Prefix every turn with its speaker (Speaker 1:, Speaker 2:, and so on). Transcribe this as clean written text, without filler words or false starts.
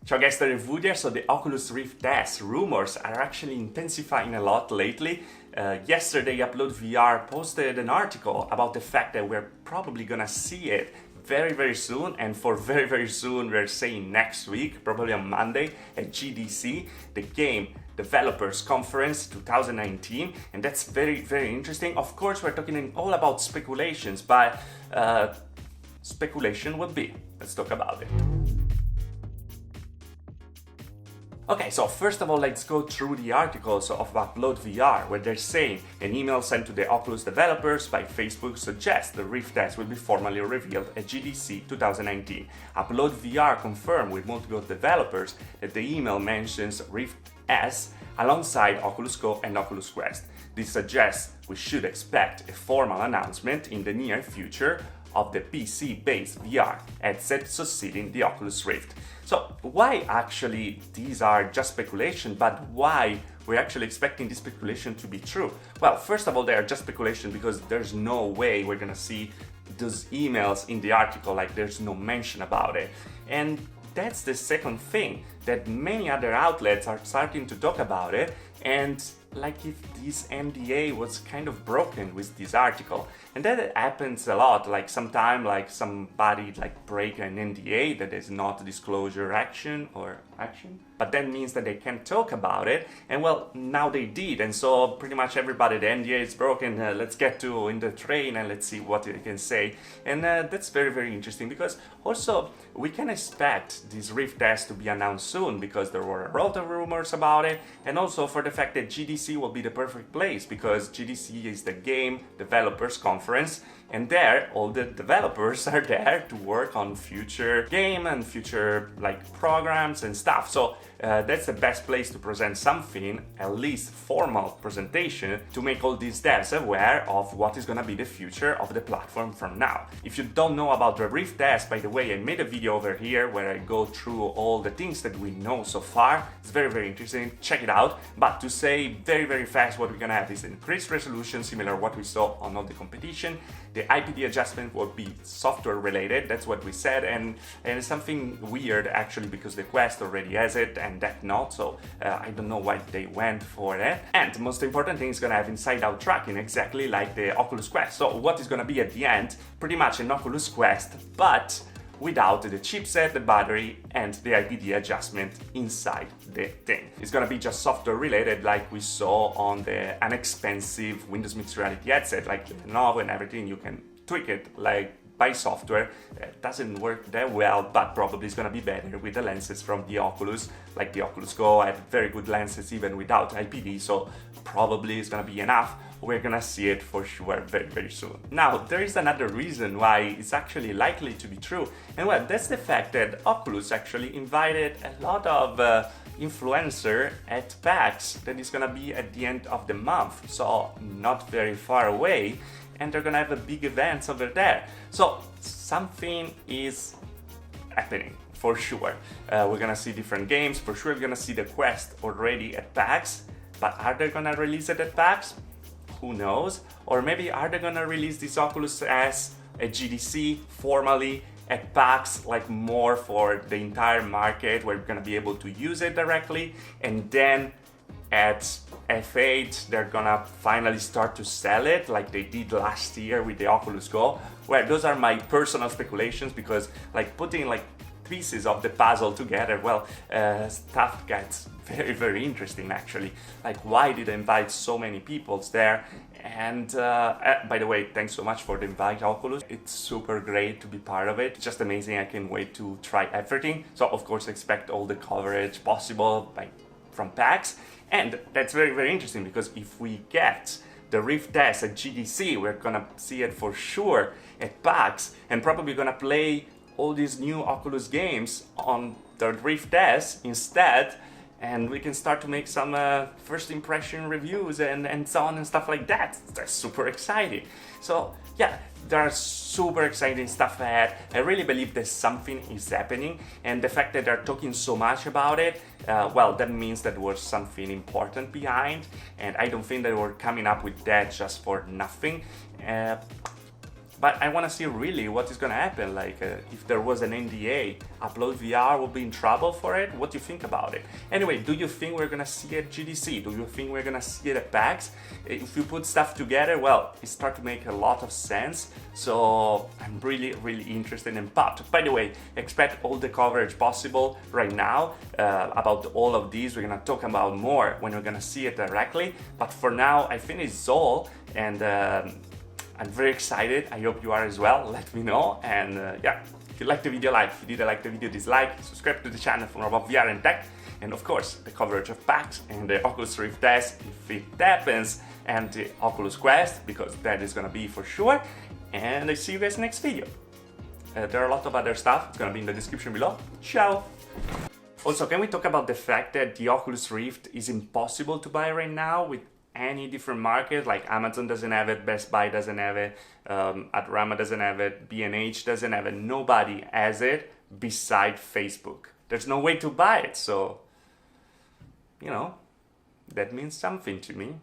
Speaker 1: Ciao guys, Revudia. So the Oculus Rift S rumors are actually intensifying a lot lately. Yesterday, Upload VR posted an article about the fact that we're probably gonna see it very soon, and for very soon we're saying next week, probably on Monday at GDC, the Game Developers Conference 2019, and that's very interesting. Of course, we're talking all about speculations, but speculation would be. Let's talk about it. Okay, so first of all, let's go through the articles of Upload VR, where they're saying an email sent to the Oculus developers by Facebook suggests the Rift S will be formally revealed at GDC 2019. Upload VR confirmed with multiple developers that the email mentions Rift S alongside Oculus Go and Oculus Quest. This suggests we should expect a formal announcement in the near future of the PC-based VR headset succeeding the Oculus Rift. So why actually these are just speculation, but why we're actually expecting this speculation to be true? Well, first of all, they are just speculation because there's no way we're gonna see those emails in the article, like there's no mention about it. And that's the second thing, that many other outlets are starting to talk about it, and like if this NDA was kind of broken with this article. And that happens a lot, like sometime like somebody like break an NDA that is not disclosure action, but that means that they can't talk about it, and well, now they did, and so pretty much everybody, the NDA is broken, let's get to in the train and let's see what they can say. And that's very interesting, because also we can expect this Rift S to be announced soon, because there were a lot of rumors about it, and also for the fact that GDC will be the perfect place, because GDC is the Game Developers Conference, and there all the developers are there to work on future game and future like programs and stuff. So that's the best place to present something, at least formal presentation, to make all these devs aware of what is gonna be the future of the platform from now. If you don't know about the Rift S, by the way, I made a video over here where I go through all the things that we know so far. It's very interesting, check it out. But to say very fast, what we're gonna have is increased resolution, similar to what we saw on all the competition. The IPD adjustment will be software related, that's what we said, and it's something weird actually, because the Quest already has it and that not, so I don't know why they went for it. And the most important thing is gonna have inside-out tracking, exactly like the Oculus Quest. So what is gonna be at the end? Pretty much an Oculus Quest, but without the chipset, the battery, and the IPD adjustment inside the thing. It's gonna be just software related, like we saw on the inexpensive Windows Mixed Reality headset, like the Lenovo and everything. You can tweak it like by software. It doesn't work that well, but probably it's gonna be better with the lenses from the Oculus, like the Oculus Go had very good lenses even without IPD, so probably it's gonna be enough. We're gonna see it for sure very soon. Now, there is another reason why it's actually likely to be true, and well, that's the fact that Oculus actually invited a lot of influencer at PAX that is gonna be at the end of the month, so not very far away, and they're gonna have a big events over there. So something is happening for sure. We're gonna see different games, for sure we're gonna see the Quest already at PAX, but are they gonna release it at PAX? Who knows? Or maybe are they gonna release this Oculus S at GDC formally at PAX, like more for the entire market, where we're gonna be able to use it directly, and then at F8 they're gonna finally start to sell it like they did last year with the Oculus Go. Well, those are my personal speculations, because like putting like pieces of the puzzle together, well, stuff gets very interesting actually. Like, why did I invite so many people there? And by the way, thanks so much for the invite, Oculus. It's super great to be part of it. Just amazing. I can't wait to try everything. So of course expect all the coverage possible from PAX. And that's very interesting, because if we get the Rift S at GDC, we're gonna see it for sure at PAX, and probably gonna play all these new Oculus games on the Rift S instead, and we can start to make some first impression reviews and so on and stuff like that. That's super exciting. So yeah, there are super exciting stuff ahead. I really believe that something is happening, and the fact that they're talking so much about it, well, that means that there was something important behind, and I don't think they were coming up with that just for nothing. but I want to see really what is going to happen. Like if there was an NDA, Upload VR will be in trouble for it. What do you think about it? Anyway, do you think we're going to see it at GDC? Do you think we're going to see it at PAX? If you put stuff together, well, it starts to make a lot of sense. So I'm really, really interested and pumped. By the way, expect all the coverage possible right now about all of these. We're going to talk about more when we're going to see it directly. But for now, I think it's all, and I'm very excited. I hope you are as well. Let me know. And yeah, if you liked the video, like. If you didn't like the video, dislike. Subscribe to the channel for more about VR and tech. And of course, the coverage of PAX and the Oculus Rift S, if it happens, and the Oculus Quest, because that is gonna be for sure. And I see you guys next video. There are a lot of other stuff. It's gonna be in the description below. Ciao! Also, can we talk about the fact that the Oculus Rift is impossible to buy right now with any different market? Like Amazon doesn't have it, Best Buy doesn't have it, Adorama doesn't have it, B&H doesn't have it. Nobody has it beside Facebook. There's no way to buy it, so, you know, that means something to me.